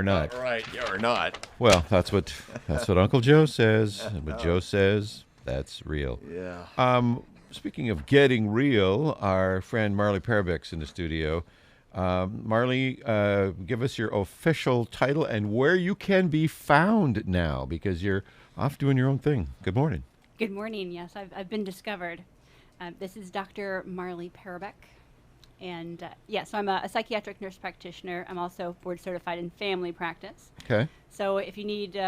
or not. Right, yeah, or not. Well, that's what Uncle Joe says. And what Joe says, that's real. Yeah. Speaking of getting real, our friend Marli Parobek's in the studio. Marli, give us your official title and where you can be found now, because you're off doing your own thing. Good morning. Good morning. Yes, I've been discovered. This is Dr. Marli Parobek. And so I'm a psychiatric nurse practitioner. I'm also board certified in family practice. Okay. So if you need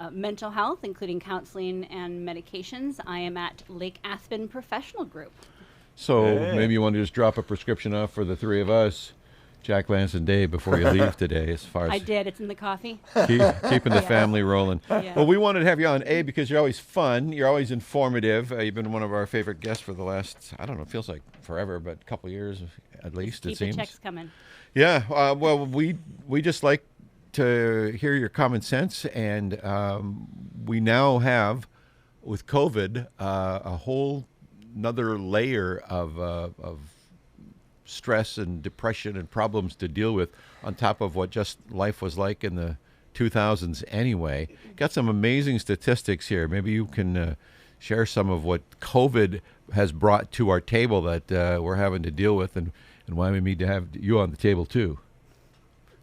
mental health, including counseling and medications, I am at Lake Aspen Professional Group. So Hey. maybe you want to just drop a prescription off for the three of us, Jack, Lance, and Dave, before you leave today. As far as I did. It's in the coffee. keeping the family rolling. Yeah. Well, we wanted to have you on, A, because you're always fun. You're always informative. You've been one of our favorite guests for the last, I don't know, it feels like forever, but a couple of years at least, Keep it seems. the checks coming. Yeah. Well, we just like to hear your common sense, and we now have, with COVID, a whole another layer of stress and depression and problems to deal with on top of what just life was like in the 2000s anyway. Got some amazing statistics here. Maybe you can share some of what COVID has brought to our table that we're having to deal with, and why we need to have you on the table too.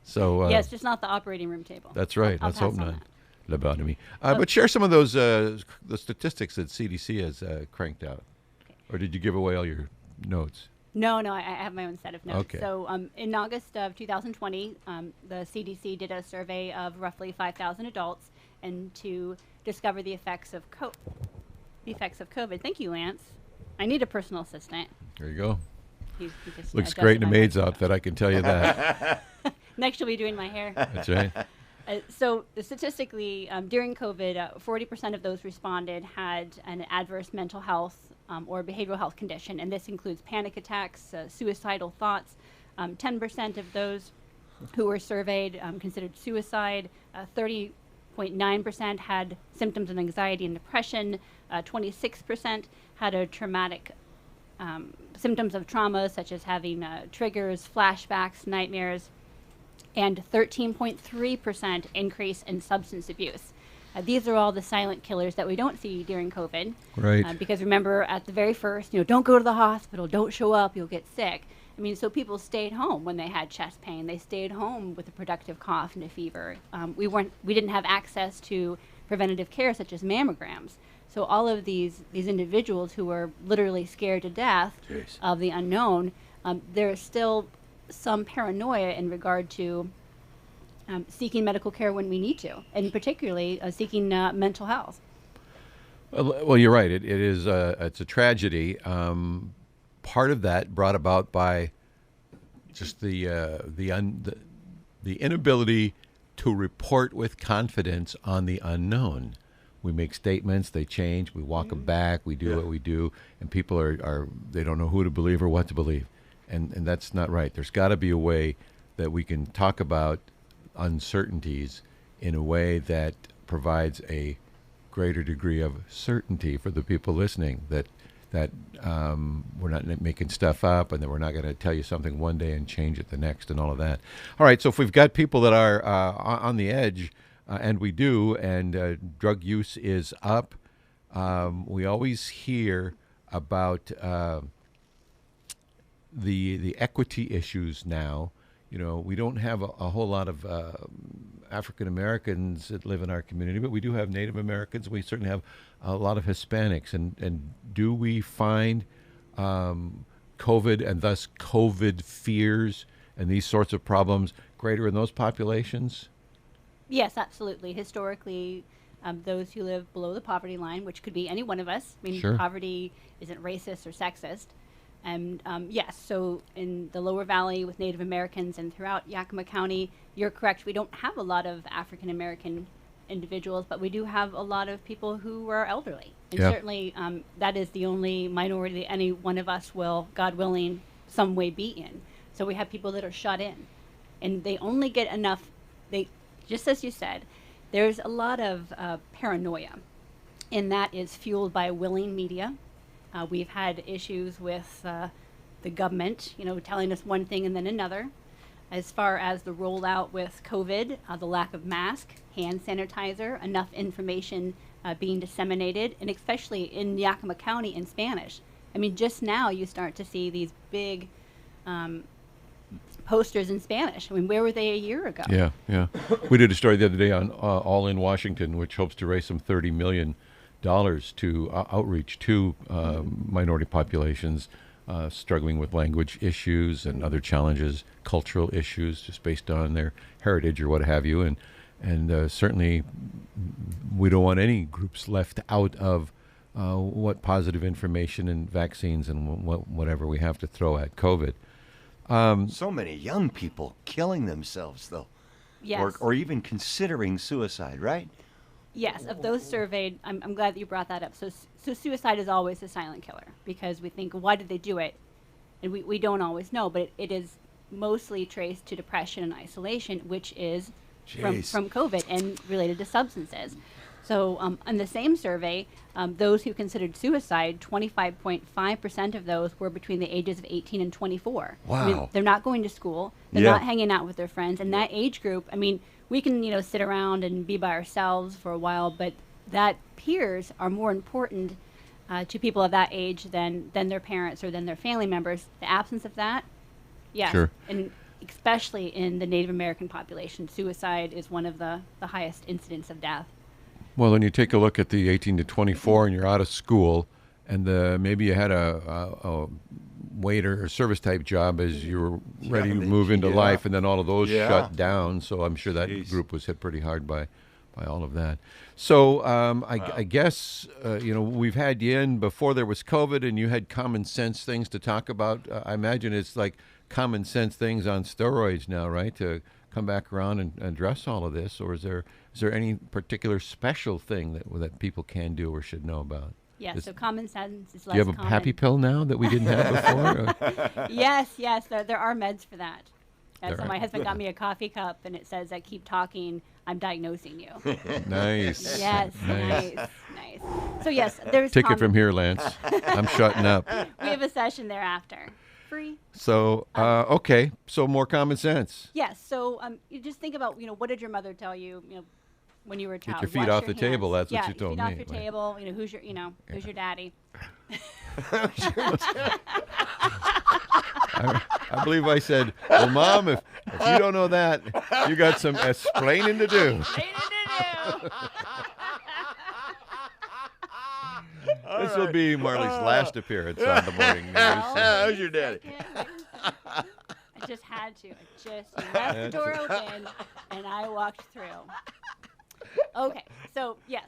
So Yes, just not the operating room table. that's right. I'll Let's hope pass on not. that. Lobotomy. But share some of those the statistics that CDC has cranked out. Or did you give away all your notes? No, I have my own set of notes. Okay. So in August of 2020, the CDC did a survey of roughly 5,000 adults and to discover the effects of COVID. Thank you, Lance. I need a personal assistant. There you go. He just, Looks does great in a my maid's makeup. outfit, I can tell you that. Next, you'll be doing my hair. That's right. So statistically, during COVID, 40% of those responded had an adverse mental health or behavioral health condition, and this includes panic attacks, suicidal thoughts. 10% of those who were surveyed considered suicide. 30.9% had symptoms of anxiety and depression. 26% had a traumatic symptoms of trauma, such as having triggers, flashbacks, nightmares, and 13.3% increase in substance abuse. These are all the silent killers that we don't see during COVID. Right. Because remember, at the very first, don't go to the hospital, don't show up, you'll get sick. I mean, so people stayed home when they had chest pain. They stayed home with a productive cough and a fever. We didn't have access to preventative care such as mammograms. So all of these individuals who were literally scared to death Jeez. of the unknown, there's still some paranoia in regard to seeking medical care when we need to, and particularly seeking mental health. Well, you're right. It is. It's a tragedy. Part of that brought about by just the inability to report with confidence on the unknown. We make statements, they change, we walk them back, we do what we do, and people are they don't know who to believe or what to believe, and that's not right. There's got to be a way that we can talk about uncertainties in a way that provides a greater degree of certainty for the people listening, that we're not making stuff up, and that we're not going to tell you something one day and change it the next, and all of that. All right, so if we've got people that are on the edge, and we do, and drug use is up, we always hear about the equity issues now. We don't have a whole lot of African Americans that live in our community, but we do have Native Americans. We certainly have a lot of Hispanics. And do we find COVID and thus COVID fears and these sorts of problems greater in those populations? Yes, absolutely. Historically, those who live below the poverty line, which could be any one of us. I mean, Sure. Poverty isn't racist or sexist. And yes, so in the Lower Valley with Native Americans and throughout Yakima County, you're correct. We don't have a lot of African American individuals, but we do have a lot of people who are elderly. And Yeah. certainly that is the only minority that any one of us will, God willing, some way be in. So we have people that are shut in. And they only get enough, just as you said, there's a lot of paranoia, and that is fueled by willing media. We've had issues with the government, telling us one thing and then another. As far as the rollout with COVID, the lack of mask, hand sanitizer, enough information being disseminated, and especially in Yakima County in Spanish. I mean, just now you start to see these big posters in Spanish. I mean, where were they a year ago? Yeah, yeah. We did a story the other day on All in Washington, which hopes to raise some $30 million to outreach to minority populations struggling with language issues and other challenges, cultural issues, just based on their heritage or what have you. And certainly we don't want any groups left out of what positive information and vaccines and whatever we have to throw at COVID. So many young people killing themselves, though. Yes. Or even considering suicide, right? Yes, of those surveyed, I'm glad that you brought that up. So suicide is always a silent killer because we think, why did they do it? And we don't always know, but it is mostly traced to depression and isolation, which is from COVID and related to substances. So in the same survey, those who considered suicide, 25.5% of those were between the ages of 18 and 24. Wow. I mean, they're not going to school. They're not hanging out with their friends. And that age group, I mean, we can, sit around and be by ourselves for a while, but that peers are more important to people of that age than their parents or than their family members. The absence of that, yes. Sure. And especially in the Native American population, suicide is one of the highest incidents of death. Well, then you take a look at the 18 to 24 and you're out of school and maybe you had a waiter or service type job as you were ready to move into life, and then all of those shut down. So I'm sure that group was hit pretty hard by all of that. So I guess, we've had you in before there was COVID and you had common sense things to talk about. I imagine it's like common sense things on steroids now, right? To come back around and address all of this, or is there any particular special thing that people can do or should know about? Yes, so common sense is less Do you have a common. happy pill now that we didn't have before? Yes, there are meds for that. There So are. my husband got me a coffee cup, and it says, keep talking, I'm diagnosing you. Nice. Yes, Nice. nice. So yes, there's Take it from here, Lance. I'm shutting up. We have a session thereafter. Free. So, okay. So more common sense. Yes, so you just think about, what did your mother tell you, when you were a child? your feet Wash off your the table, hands. that's what you told feet off me. your table, who's your daddy? I believe I said, well, Mom, if you don't know that, you got some explaining to do. This will be Marli's last appearance on the morning news. How's your daddy? I just had to. You left the door open, and I walked through. Okay, so yes,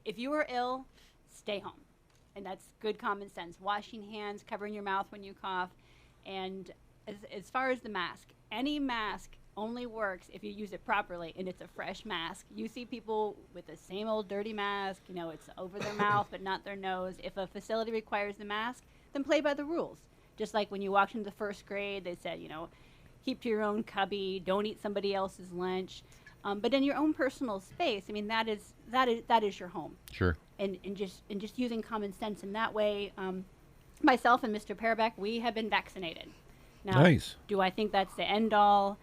if you are ill, stay home. And that's good common sense. Washing hands, covering your mouth when you cough. And as far as the mask, any mask only works if you use it properly and it's a fresh mask. You see people with the same old dirty mask, it's over their mouth but not their nose. If a facility requires the mask, then play by the rules. Just like when you walked into the first grade, they said, keep to your own cubby, don't eat somebody else's lunch. But in your own personal space, I mean, that is your home. Sure. And just using common sense in that way. Myself and Mr. Parobek, we have been vaccinated. Now, Nice. Do I think that's the end all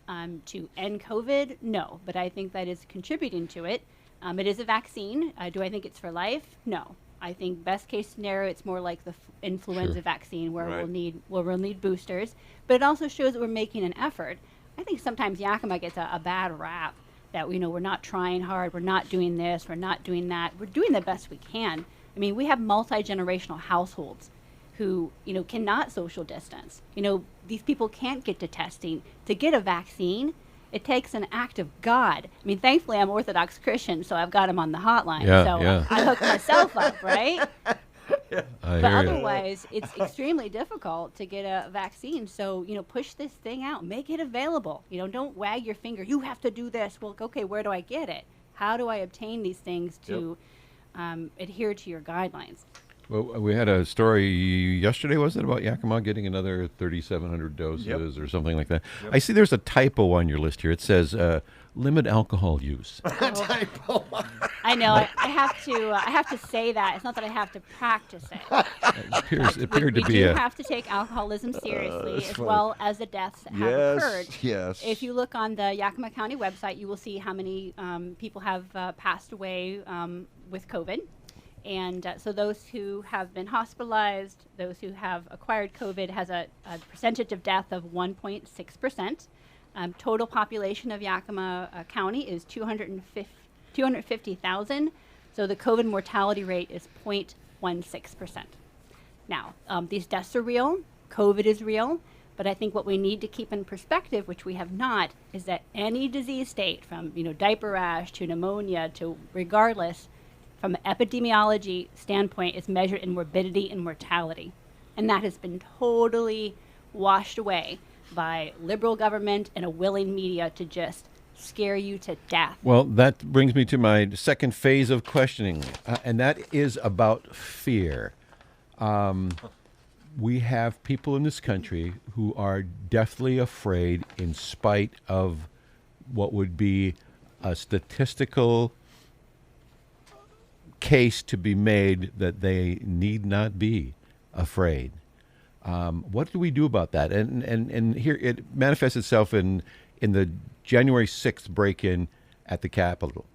to end COVID? No, but I think that is contributing to it. It is a vaccine. Do I think it's for life? No. I think best case scenario, it's more like the influenza vaccine where we'll need boosters. But it also shows that we're making an effort. I think sometimes Yakima gets a bad rap that we're not trying hard, we're not doing this, we're not doing that. We're doing the best we can. I mean, we have multi-generational households who, cannot social distance. These people can't get to testing. To get a vaccine, it takes an act of God. I mean, thankfully, I'm Orthodox Christian, so I've got him on the hotline. So I hook myself up, right? But otherwise, it's extremely difficult to get a vaccine. So, push this thing out. Make it available. Don't wag your finger. You have to do this. Well, okay, where do I get it? How do I obtain these things to adhere to your guidelines? Well, we had a story yesterday, was it, about Yakima getting another 3,700 doses or something like that? I see there's a typo on your list here. It says limit alcohol use. Typo. I know. I have to say that. It's not that I have to practice it. It appeared We to be do a. have to take alcoholism seriously, as funny. well as the deaths that have occurred. Yes. If you look on the Yakima County website, you will see how many people have passed away with COVID. And so those who have been hospitalized, those who have acquired COVID, has a percentage of death of 1.6%. Total population of Yakima County is 250,000. So the COVID mortality rate is 0.16%. Now, these deaths are real. COVID is real. But I think what we need to keep in perspective, which we have not, is that any disease state, from diaper rash to pneumonia to regardless, from an epidemiology standpoint, is measured in morbidity and mortality. And that has been totally washed away by liberal government and a willing media to just scare you to death. Well, that brings me to my second phase of questioning, and that is about fear. We have people in this country who are deathly afraid in spite of what would be a statistical case to be made that they need not be afraid. What do we do about that? And here it manifests itself in the January 6th break-in at the Capitol.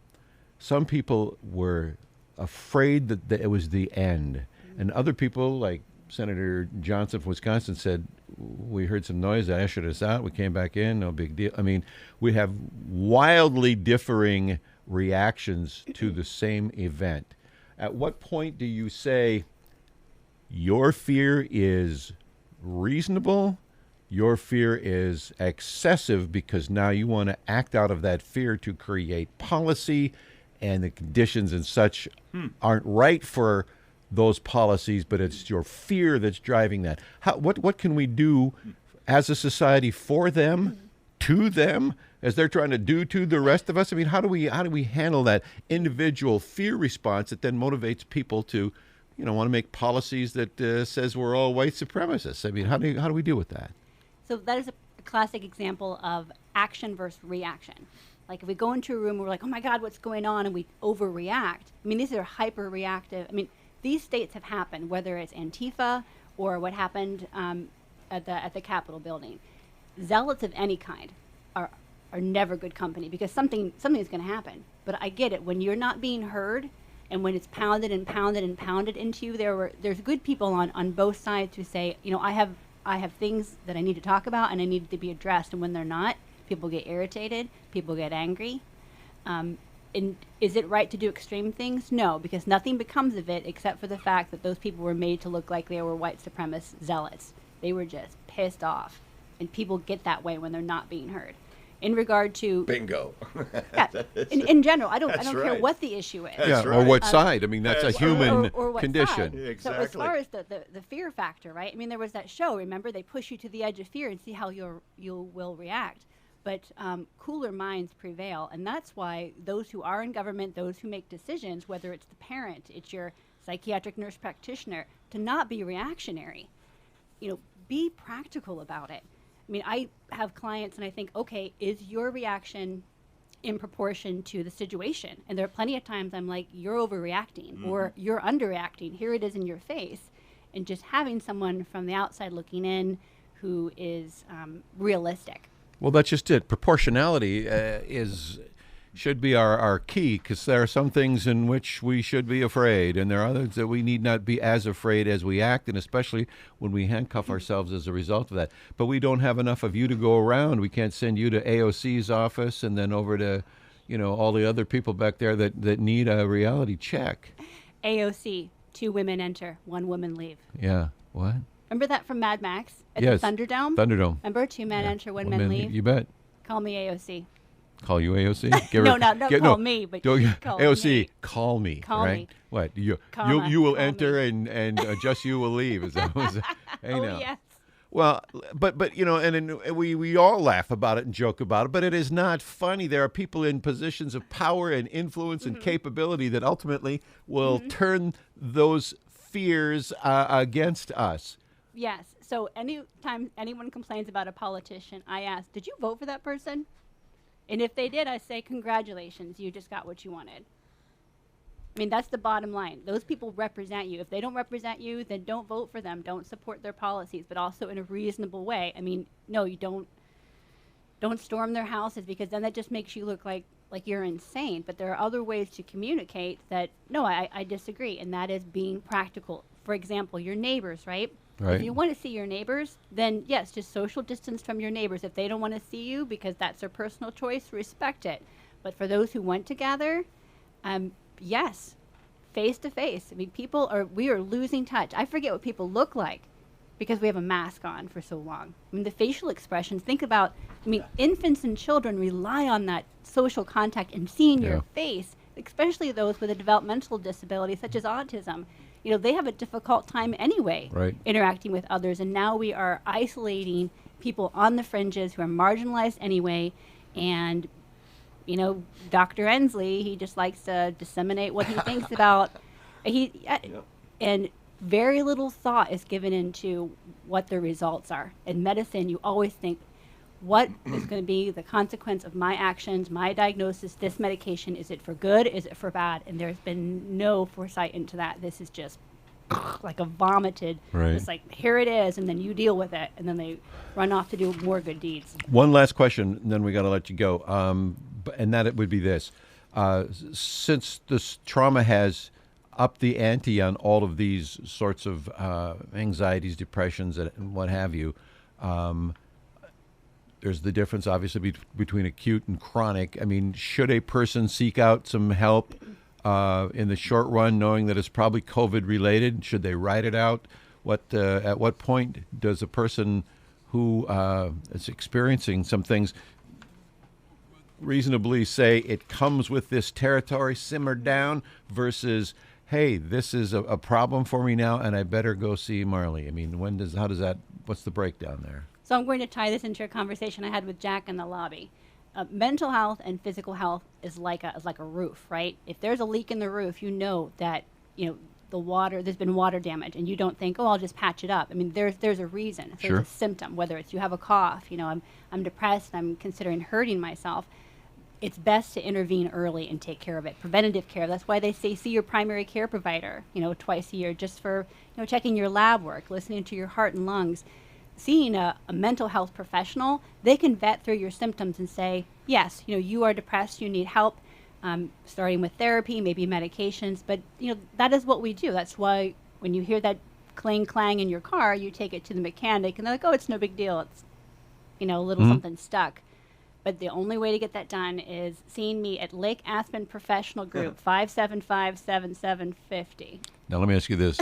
Some people were afraid that it was the end. And other people, like Senator Johnson from Wisconsin, said, we heard some noise, that ushered us out, we came back in, no big deal. I mean, we have wildly differing reactions to the same event. At what point do you say your fear is reasonable, your fear is excessive, because now you want to act out of that fear to create policy, and the conditions and such aren't right for those policies, but it's your fear that's driving that? What can we do as a society for them, to them, as they're trying to do to the rest of us? I mean, how do we handle that individual fear response that then motivates people to, want to make policies that says we're all white supremacists? I mean, how do we deal with that? So that is a classic example of action versus reaction. Like if we go into a room, we're like, oh my God, what's going on? And we overreact. I mean, these are hyper reactive. I mean, these states have happened, whether it's Antifa or what happened at the Capitol building. Zealots of any kind are never good company, because something's going to happen. But I get it. When you're not being heard, and when it's pounded and pounded and pounded into you, there's good people on both sides who say, I have things that I need to talk about and I need to be addressed. And when they're not, people get irritated, people get angry. And is it right to do extreme things? No, because nothing becomes of it except for the fact that those people were made to look like they were white supremacist zealots. They were just pissed off. And people get that way when they're not being heard. In regard to bingo. Yeah, in general, I don't care right. what the issue is. That's Or right. what side? I mean, that's a human or what condition. side. Exactly. So as far as the fear factor, right? I mean, there was that show. Remember, they push you to the edge of fear and see how you will react. But cooler minds prevail, and that's why those who are in government, those who make decisions, whether it's the parent, it's your psychiatric nurse practitioner, to not be reactionary. Be practical about it. I mean, I have clients and I think, okay, is your reaction in proportion to the situation? And there are plenty of times I'm like, you're overreacting or you're underreacting. Here it is in your face. And just having someone from the outside looking in who is realistic. Well, that's just it. Proportionality should be our key, because there are some things in which we should be afraid, and there are others that we need not be as afraid as we act, and especially when we handcuff ourselves as a result of that. But we don't have enough of you to go around. We can't send you to AOC's office and then over to, all the other people back there that need a reality check. AOC, 2 women enter, 1 woman leave. Yeah. What? Remember that from Mad Max at Yes. the Thunderdome? Thunderdome. Remember, 2 men enter, 1 man men leave? You bet. Call me AOC. Call you AOC? Don't call me, but call AOC, me. call me. Call right? me. What? You will Call enter me. and just you will leave. Is that what hey, Oh, now. yes. Well, but and we all laugh about it and joke about it, but it is not funny. There are people in positions of power and influence and capability that ultimately will turn those fears against us. Yes. So anytime anyone complains about a politician, I ask, did you vote for that person? And if they did, I say, congratulations, you just got what you wanted. I mean, that's the bottom line. Those people represent you. If they don't represent you, then don't vote for them. Don't support their policies, but also in a reasonable way. I mean, no, you don't storm their houses, because then that just makes you look like you're insane. But there are other ways to communicate that, no, I disagree, and that is being practical. For example, your neighbors, right? Right. If you want to see your neighbors, then yes, just social distance from your neighbors. If they don't want to see you because that's their personal choice, respect it. But for those who want to gather, yes, face to face. I mean, we are losing touch. I forget what people look like because we have a mask on for so long. I mean, the facial expressions, think about, infants and children rely on that social contact and seeing your face, especially those with a developmental disability such as autism. They have a difficult time anyway interacting with others. And now we are isolating people on the fringes who are marginalized anyway. And, Dr. Ensley, he just likes to disseminate what he thinks about. And very little thought is given into what the results are. In medicine, you always think, what is going to be the consequence of my actions, my diagnosis, this medication? Is it for good? Is it for bad? And there's been no foresight into that. This is just like a vomited, it's like, here it is, and then you deal with it, and then they run off to do more good deeds. One last question, and then we got to let you go. And that it would be this. Since this trauma has upped the ante on all of these sorts of anxieties, depressions, and what have you, there's the difference, obviously, between acute and chronic. I mean, should a person seek out some help in the short run, knowing that it's probably COVID-related? Should they write it out? At what point does a person who is experiencing some things reasonably say it comes with this territory, simmer down, versus, hey, this is a problem for me now, and I better go see Marli? I mean, what's the breakdown there? So I'm going to tie this into a conversation I had with Jack in the lobby. Mental health and physical health is like a roof, right? If there's a leak in the roof, you know that there's been water damage, and you don't think, oh, I'll just patch it up. I mean, there's a reason. If there's a symptom, whether it's you have a cough, I'm depressed, I'm considering hurting myself. It's best to intervene early and take care of it. Preventative care. That's why they say see your primary care provider, twice a year, just for checking your lab work, listening to your heart and lungs. Seeing a mental health professional, they can vet through your symptoms and say, yes, you are depressed, you need help, starting with therapy, maybe medications, but that is what we do. That's why when you hear that clang in your car, you take it to the mechanic, and they're like, oh, it's no big deal. It's, a little something stuck. But the only way to get that done is seeing me at Lake Aspen Professional Group, 575-7750. Now, let me ask you this.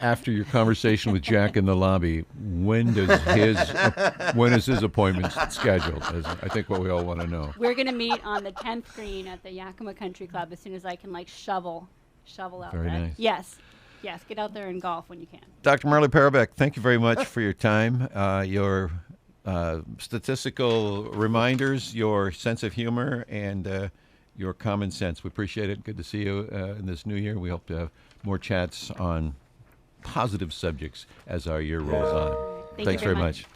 After your conversation with Jack in the lobby, when is his appointment scheduled? Is, I think what we all want to know. We're going to meet on the 10th green at the Yakima Country Club as soon as I can shovel out. Very nice. Yes, get out there and golf when you can. Dr. Marli Parobek, thank you very much for your time, your statistical reminders, your sense of humor, and your common sense. We appreciate it. Good to see you in this new year. We hope to have more chats on positive subjects as our year rolls on. Thanks very much.